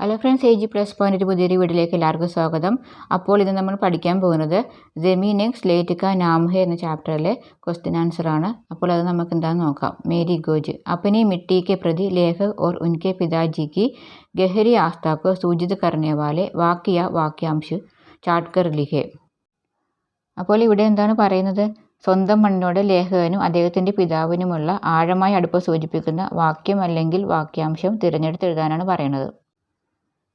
Hello friends, AG+Point ഒരു പുതിയൊരു വീഡിയോയിലേക്ക് എല്ലാവർക്കും സ്വാഗതം. അപ്പോൾ ഇത് നമ്മൾ പഠിക്കാൻ പോകുന്നത് ജമീൻ എക് സ്ലേറ്റ് കാ നാം ഹെ എന്ന ചാപ്റ്ററിലെ ക്വസ്റ്റ്യൻ ആൻസർ ആണ്. അപ്പോൾ അത് നമുക്ക് എന്താണെന്ന് നോക്കാം. മേരി ഗോജ് अपनी मिट्टी के प्रति लेखक और उनके पिताजी की गहरी आस्था को सूचित करने वाले वाक्य या वाक्यांश ചാട്ട്കർ ലിഖെ. അപ്പോൾ ഇവിടെ എന്താണ് പറയുന്നത്? സ്വന്തം മണ്ണിനോട് ലേഖകനും അദ്ദേഹത്തിൻ്റെ പിതാവിനുമുള്ള ആഴമായ അടുപ്പം സൂചിപ്പിക്കുന്ന വാക്യം അല്ലെങ്കിൽ വാക്യാംശം തിരഞ്ഞെടുത്ത് എഴുതാനാണ് പറയുന്നത്.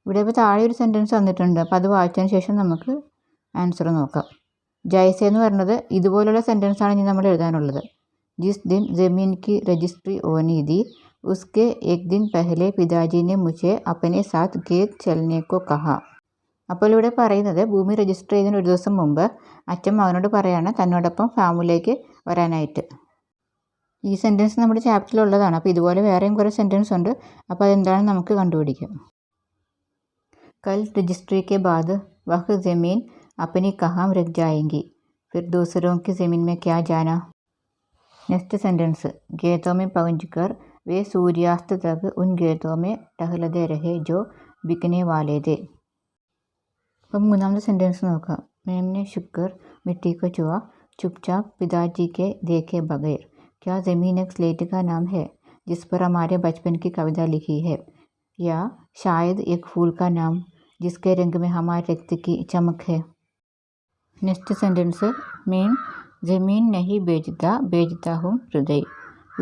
ഇവിടെ ഇപ്പോൾ താഴെ ഒരു സെൻറ്റൻസ് തന്നിട്ടുണ്ട്. അപ്പോൾ അത് വായിച്ചതിന് ശേഷം നമുക്ക് ആൻസർ നോക്കാം. ജൈസ എന്ന് പറയുന്നത് ഇതുപോലുള്ള സെൻറ്റൻസാണ് ഇനി നമ്മൾ എഴുതാനുള്ളത്. ജിസ് ദിൻ ജമീൻ की रजिस्ट्री होनी थी उसके एक दिन पहले पिताजी ने मुझे अपने साथ खेत चलने को कहा. അപ്പോൾ ഇവിടെ പറയുന്നത് ഭൂമി രജിസ്റ്റർ ചെയ്തതിന് ഒരു ദിവസം മുമ്പ് അച്ഛൻ മകനോട് പറയാണ് തന്നോടൊപ്പം ഫാമിലേക്ക് വരാനായിട്ട്. ഈ സെൻറ്റൻസ് നമ്മുടെ ചാപ്റ്ററിലുള്ളതാണ്. അപ്പോൾ ഇതുപോലെ വേറെയും കുറേ സെൻറ്റൻസ് ഉണ്ട്. അപ്പോൾ അതെന്താണെന്ന് നമുക്ക് കണ്ടുപിടിക്കാം. कल रजिस्ट्री के बाद वह ज़मीन अपनी कहाँ रख जाएंगी, फिर दूसरों की ज़मीन में क्या जाना. नेक्स्ट सेंटेंस, खेतों में पहुंचकर वे सूर्यास्त तक उन खेतों में टहलते रहे जो बिकने वाले थे. अब മൂന്നാമത്തെ സെൻറ്റൻസ് നോക്കാം. मैम ने शुक्र मिट्टी को छुआ चुपचाप पिताजी के देखे बगैर. क्या ज़मीन एक स्लेट का नाम है जिस पर हमारे बचपन की कविता लिखी है, या शायद एक फूल का नाम जिसके रंग में हमारे रक्त की चमक है. नेक्स्ट सेंटेंस, मैं ज़मीन नहीं बेचता बेचता हूँ हृदय.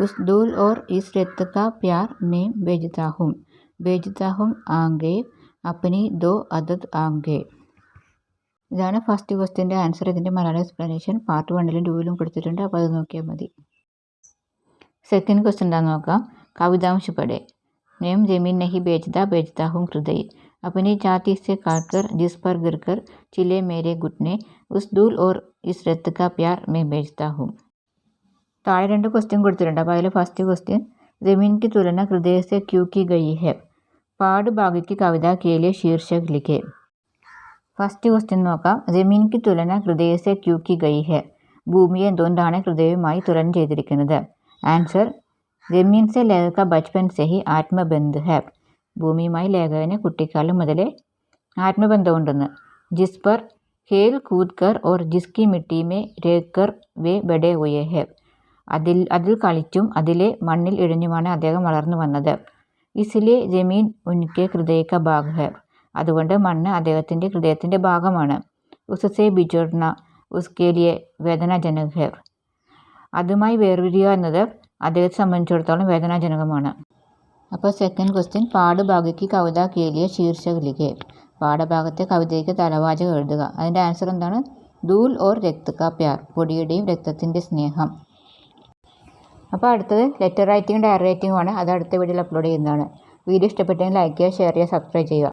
उस धूल और इस रक्त का प्यार मैं बेचता हूँ आगे अपनी दो अदद आगे. ഇതാണ് ഫസ്റ്റ് ക്വസ്റ്റ്യൻ്റെ ആൻസർ. ഇതിൻ്റെ മലയാളം എക്സ്പ്ലനേഷൻ പാർട്ട് 1ലും 2ലും കൊടുത്തിട്ടുണ്ട്. അപ്പോൾ അത് നോക്കിയാൽ മതി. സെക്കൻഡ് ക്വസ്റ്റ്യൻ എന്താണെന്ന് നോക്കാം. കവിതാംശ പടേ. मैं ज़मीन नहीं बेचता हूँ हृदय. अपनी छाती से काटकर जिस पर गिरकर चिले मेरे घुटने उस धूल और इस रक्त का प्यार मैं बेचता हूँ. താഴെ രണ്ട് ക്വസ്റ്റ്യൻ കൊടുത്തിട്ടുണ്ട്. അപ്പോൾ അതിൽ ഫസ്റ്റ് ക്വസ്റ്റ്യൻ, ज़मीन की तुलना हृदय से क्यों की गई है, പാഠ് ഭാഗ്യ की कविता के लिए शीर्षक लिखे. ഫസ്റ്റ് ക്വസ്റ്റ്യൻ നോക്കാം. ज़मीन की तुलना हृदय से क्यों की गई है, ഭൂമിയെ എന്തുകൊണ്ടാണ് ഹൃദയവുമായി തുലന ചെയ്തിരിക്കുന്നത്. ആൻസർ, ज़मीन से लेखक का बचपन से ही आत्मबंध है. ഭൂമിയുമായി ലേഖകന് കുട്ടിക്കാലം മുതലേ ആത്മബന്ധമുണ്ടെന്ന്. ജിസ് पर खेल कूद कर और जिसकी मिट्टी में रह कर वे बड़े हुए हैं. അതിൽ കളിച്ചും അതിലെ മണ്ണിൽ ഇഴഞ്ഞുമാണ് അദ്ദേഹം വളർന്നു വന്നത്. इसलिए ज़मीन उनके हृदय का भाग है. അതുകൊണ്ട് മണ്ണ് അദ്ദേഹത്തിൻ്റെ ഹൃദയത്തിൻ്റെ ഭാഗമാണ്. उससे बिछड़ना उसके लिए वेदनाजनक है. അതുമായി വേർപിരിയുക എന്നത് അദ്ദേഹത്തെ സംബന്ധിച്ചിടത്തോളം വേദനാജനകമാണ്. അപ്പോൾ സെക്കൻഡ് ക്വസ്റ്റ്യൻ, പാഠ് ഭാഗ്യക്ക് കവിത കേലിയ ശീർഷക ലിഖെ. പാഠഭാഗത്തെ കവിതയ്ക്ക് തലവാചകം എഴുതുക. അതിൻ്റെ ആൻസർ എന്താണ്? ധൂൽ ഓർ രക്ത് കാ പ്യാർ, പൊടിയുടെയും രക്തത്തിൻ്റെ സ്നേഹം. അപ്പോൾ അടുത്തത് ലെറ്റർ റൈറ്റിംഗ് ഡയറി റൈറ്റിംഗുമാണ്. അത് അടുത്ത വീഡിയോയിൽ അപ്ലോഡ് ചെയ്യുന്നതാണ്. വീഡിയോ ഇഷ്ടപ്പെട്ടെങ്കിൽ ലൈക്ക് ചെയ്യുക, ഷെയർ ചെയ്യുക, സബ്സ്ക്രൈബ് ചെയ്യുക.